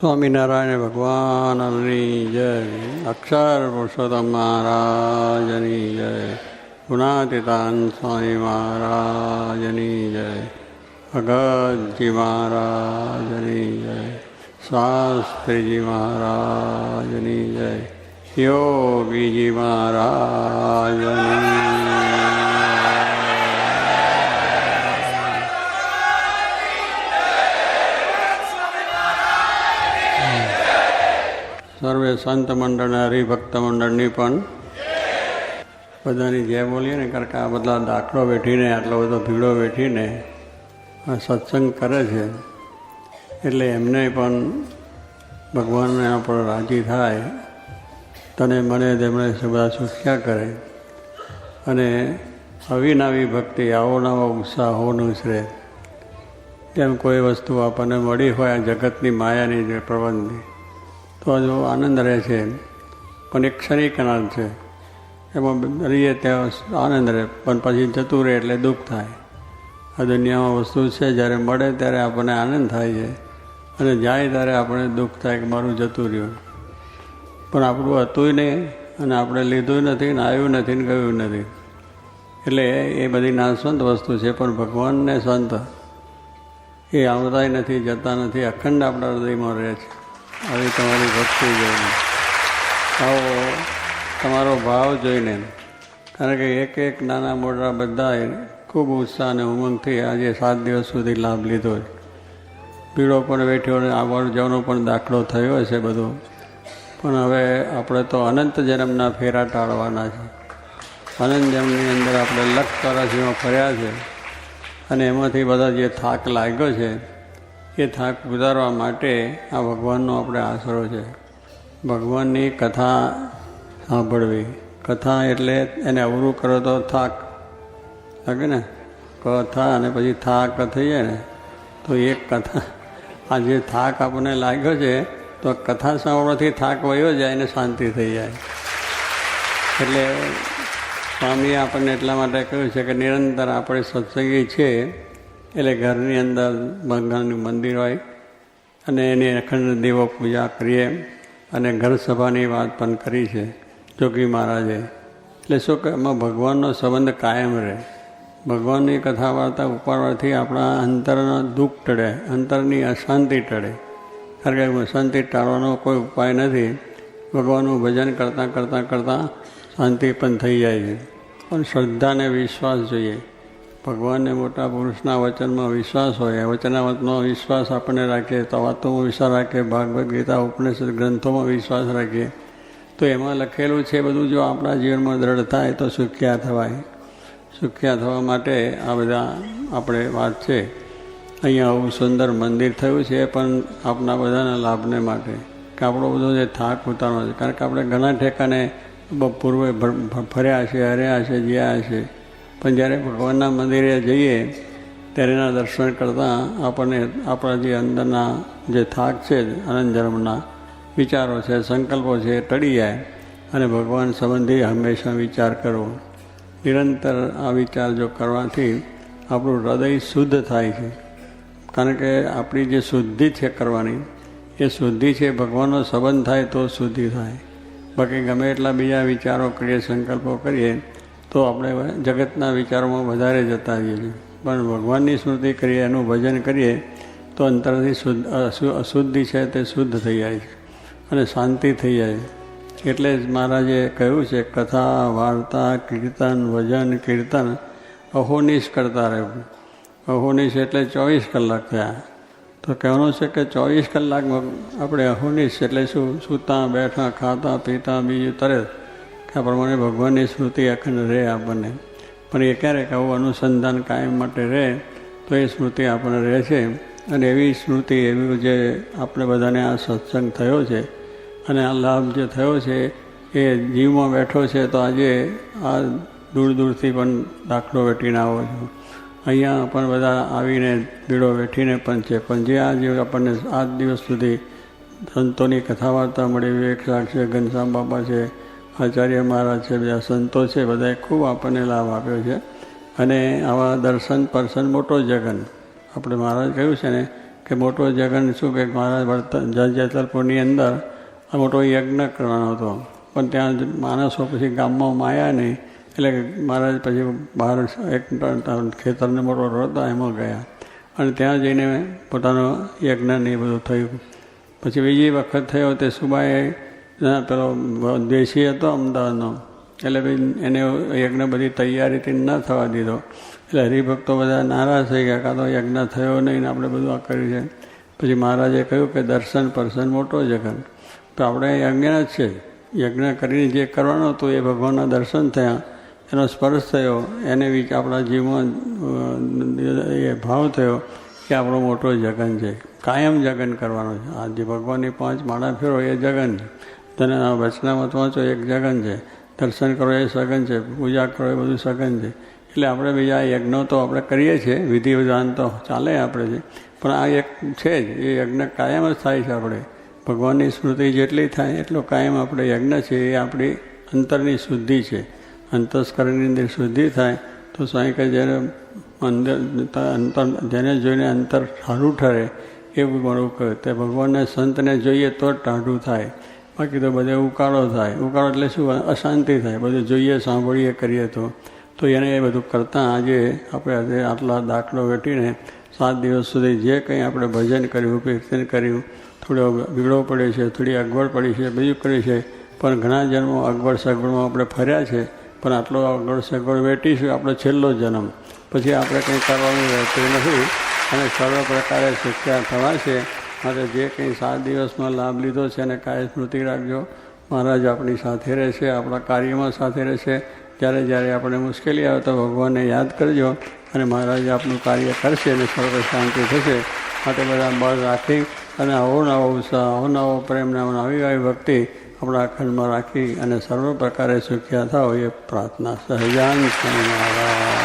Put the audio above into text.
સ્વામિનારાયણ ભગવાનની જય. અક્ષર પુરુષોત્તમ મહારાજની જય. ગુણાતીતાન સ્વામી મહારાજની જય. ભગતજી મહારાજની જય. શાસ્ત્રીજી મહારાજની જય. યોગીજી મહારાજની સર્વે સંત મંડળ હરિભક્ત મંડળની પણ બધાની જે બોલીએ ને કારણ કે આ બધા દાખલો બેઠીને આટલો બધો ભીડો બેઠીને સત્સંગ કરે છે એટલે એમને પણ ભગવાનને આપણે રાજી થાય તને મને તેમણે બધા સુખ્યા કરે અને અવિનાવી ભક્તિ આવો નવો ઉત્સાહ હોનું છે. જેમ કોઈ વસ્તુ આપણને મળી હોય આ જગતની માયાની જે પ્રબંધની તો જો આનંદ રહે છે પણ એક ક્ષણિક આનંદ છે, એમાં રહીએ ત્યાં આનંદ રહે પણ પછી જતું રહે એટલે દુઃખ થાય. આ દુનિયામાં વસ્તુ છે જ્યારે મળે ત્યારે આપણને આનંદ થાય છે અને જાય ત્યારે આપણે દુઃખ થાય કે મારું જતું રહ્યું. પણ આપણું હતુંય નહીં અને આપણે લીધું નથી ને આવ્યું નથી ને ગયું નથી. એટલે એ બધી નાશવંત વસ્તુ છે પણ ભગવાનને સંત એ આવતાય નથી જતા નથી, અખંડ આપણા હૃદયમાં રહે છે. આવી તમારી ભક્તિ જોઈને, આવો તમારો ભાવ જોઈને, કારણ કે એક એક નાના મોટા બધાએ ખૂબ ઉત્સાહ અને ઉમંગથી આજે 7 દિવસ સુધી લાભ લીધો છે. ભીડો પણ બેઠ્યો અને આવવાનું જવાનો પણ દાખલો થયો છે બધું. પણ હવે આપણે તો અનંત જન્મના ફેરા ટાળવાના છે. અનંત જન્મની અંદર આપણે લક્ષ ચોરાસીમાં ફર્યા છે અને એમાંથી બધા જે થાક લાગ્યો છે એ થાક ઉતારવા માટે આ ભગવાનનો આપણે આશરો છે. ભગવાનની કથા સાંભળવી. કથા એટલે એને અવરું કરો તો થાક લાગે ને, કથા અને પછી થાક થઈ જાય ને તો એક કથા આ જે થાક આપણને લાગ્યો છે તો કથા સાંભળવાથી થાક વયો જાય ને શાંતિ થઈ જાય. એટલે સ્વામીએ આપણને એટલા માટે કહ્યું છે કે નિરંતર આપણે સત્સંગી છે એટલે ઘરની અંદર ભગવાનનું મંદિર હોય અને એની અખંડ દેવો પૂજા કરીએ અને ઘર સભાની વાત પણ કરી છે જોગી મહારાજે. એટલે શું કે એમાં ભગવાનનો સંબંધ કાયમ રહે. ભગવાનની કથા વાર્તા ઉપાડવાથી આપણા અંતરના દુઃખ ટળે, અંતરની અશાંતિ ટળે. કારણ કે અશાંતિ ટાળવાનો કોઈ ઉપાય નથી. ભગવાનનું ભજન કરતાં કરતાં કરતાં શાંતિ પણ થઈ જાય છે. પણ શ્રદ્ધાને વિશ્વાસ જોઈએ. ભગવાનને મોટા પુરુષના વચનમાં વિશ્વાસ હોય, વચનાવતમાં વિશ્વાસ આપણને રાખીએ, તો વાતોમાં વિશ્વાસ રાખીએ, ભાગવદ્ ગીતા ઉપનિષદ ગ્રંથોમાં વિશ્વાસ રાખીએ તો એમાં લખેલું છે બધું જો આપણા જીવનમાં દ્રઢ થાય તો સુખ્યા થવાય. સુખ્યા થવા માટે આ બધા આપણે વાત છે. અહીંયા આવું સુંદર મંદિર થયું છે પણ આપણા બધાના લાભને માટે કે આપણો બધો જે થાક ઉતારવાનો છે. કારણ કે આપણે ઘણા ઠેકાને પૂર્વે ફર્યા છે, હર્યા છે, જ્યાં છે, પણ જ્યારે ભગવાનના મંદિરે જઈએ ત્યારે એના દર્શન કરતાં આપણને આપણા જે અંદરના જે થાક છે, અનંત જન્મના વિચારો છે, સંકલ્પો છે એ ટળી જાય અને ભગવાન સંબંધી હંમેશા વિચાર કરવો. નિરંતર આ વિચાર જો કરવાથી આપણું હૃદય શુદ્ધ થાય છે. કારણ કે આપણી જે શુદ્ધિ છે કરવાની એ શુદ્ધિ છે ભગવાનનો સંબંધ થાય તો શુદ્ધિ થાય. બાકી ગમે એટલા બીજા વિચારો કરીએ, સંકલ્પો કરીએ તો આપણે જગતના વિચારોમાં વધારે જતા રહીએ છીએ. પણ ભગવાનની સ્મૃતિ કરીએ, એનું ભજન કરીએ તો અંતરથી અશુદ્ધિ છે તે શુદ્ધ થઈ જાય છે અને શાંતિ થઈ જાય. એટલે જ મહારાજે કહ્યું છે કથા વાર્તા કીર્તન ભજન કીર્તન અહોનિશ કરતા રહેવું. અહોનિશ એટલે 24 કલાક થયા. તો કહેવાનું છે કે 24 કલાક આપણે અહોનિશ એટલે શું, સૂતા બેઠા ખાતા પીતા બીજું તરત આ પ્રમાણે ભગવાનની સ્મૃતિ અખંડ રહે આપણને. પણ એ ક્યારેક આવું અનુસંધાન કાયમ માટે રહે તો એ સ્મૃતિ આપણને રહે છે. અને એવી સ્મૃતિ એવી જે આપણે બધાને આ સત્સંગ થયો છે અને આ લાભ જે થયો છે એ જીવમાં બેઠો છે તો આજે આ દૂર દૂરથી પણ દાખલો વેઠીને આવો છો. અહીંયા પણ બધા આવીને ભીડો વેઠીને પણ છે. પણ જે આજે આપણને 8 દિવસ સુધી સંતોની કથા વાર્તા મળી, વિવેક સાક્ષી ઘનશ્યામ બાપા છે, આચાર્ય મહારાજ છે, બધા સંતો છે, બધાએ ખૂબ આપણને લાભ આપ્યો છે. અને આવા દર્શન પર્સન મોટો જગન આપણે મહારાજ કહ્યું છે ને કે કે મોટો જગન શું કે મારા વર્તન જેતલપુરની અંદર આ મોટો યજ્ઞ કરવાનો હતો, પણ ત્યાં માણસો પછી ગામમાં માયા નહીં, એટલે મહારાજ પછી બહાર એક ખેતરને મોટો રોડ હતો એમાં ગયા અને ત્યાં જઈને પોતાનો યજ્ઞ ને એ બધું થયું. પછી બીજી વખત થયો તે સુબાએ પેલો દેશી હતો અમદાવાદનો, એટલે ભાઈ એને યજ્ઞ બધી તૈયારીથી ન થવા દીધો, એટલે હરિભક્તો બધા નારાજ થઈ ગયા, કાં તો યજ્ઞ થયો નહીં ને આપણે બધું આ કર્યું છે. પછી મહારાજે કહ્યું કે દર્શન પરસન મોટો જગન, તો આપણે યજ્ઞ જ છે, યજ્ઞ કરીને જે કરવાનું હતું એ ભગવાનના દર્શન થયા, એનો સ્પર્શ થયો, એને આપણા જીવમાં એ ભાવ થયો કે આપણો મોટો જગન છે, કાયમ જગન કરવાનો છે. આ જે ભગવાનની 5 માળા ફેરો એ જગન છે, તને વચનામત વાંચો એક જગન છે, દર્શન કરો એ સગન છે, પૂજા કરો એ બધું સગન છે. એટલે આપણે બીજા યજ્ઞો તો આપણે કરીએ છીએ, વિધિ વિધાન તો ચાલે આપણે છે, પણ આ એક છે જ, એ યજ્ઞ કાયમ જ થાય છે. આપણે ભગવાનની સ્મૃતિ જેટલી થાય એટલો કાયમ આપણે યજ્ઞ છે, એ આપણી અંતરની શુદ્ધિ છે. અંતસ્કરણની અંદર શુદ્ધિ થાય તો સ્વામી કહે જેને અંતર જેને જોઈને અંતર ટાઢું ઠરે એવું મળવું કહ્યું. તે ભગવાનને સંતને જોઈએ તો જ ટાઢું થાય, બાકી તો બધે ઉકાળો થાય. ઉકાળો એટલે શું? અશાંતિ થાય. બધું જોઈએ સાંભળીએ કરીએ તો એને એ બધું કરતાં આજે આપણે આટલા દાખલો વેઠીને 7 દિવસ સુધી જે કંઈ આપણે ભજન કર્યું, કીર્તન કર્યું, થોડો બીગડો પડ્યો છે, થોડી અગવડ પડી છે, બીજું કર્યું છે, પણ ઘણા જન્મો અગવડ સગવડમાં આપણે ફર્યા છે, પણ આટલો અગવડ સગવડ વેઠીશું આપણો છેલ્લો જન્મ, પછી આપણે કંઈ કરવાનું રહેતું નથી અને સર્વ પ્રકારે શિક્ષા થવાશે. માટે જે કંઈ 7 દિવસમાં લાભ લીધો છે એને કાંઈ સ્મૃતિ રાખજો. મહારાજ આપણી સાથે રહેશે, આપણા કાર્યમાં સાથે રહેશે. જ્યારે જ્યારે આપણે મુશ્કેલી આવે તો ભગવાનને યાદ કરજો અને મહારાજ આપનું કાર્ય કરશે અને સર્વ શાંતિ થશે. માટે બધા બળ રાખી અને આવો નવો ઉત્સાહ, આવો નવો પ્રેમ, આવી આવી ભક્તિ આપણા અખંડમાં રાખી અને સર્વ પ્રકારે સુખ્યા થાવ એ પ્રાર્થના. સહજાન સ્વામી મહારાજ.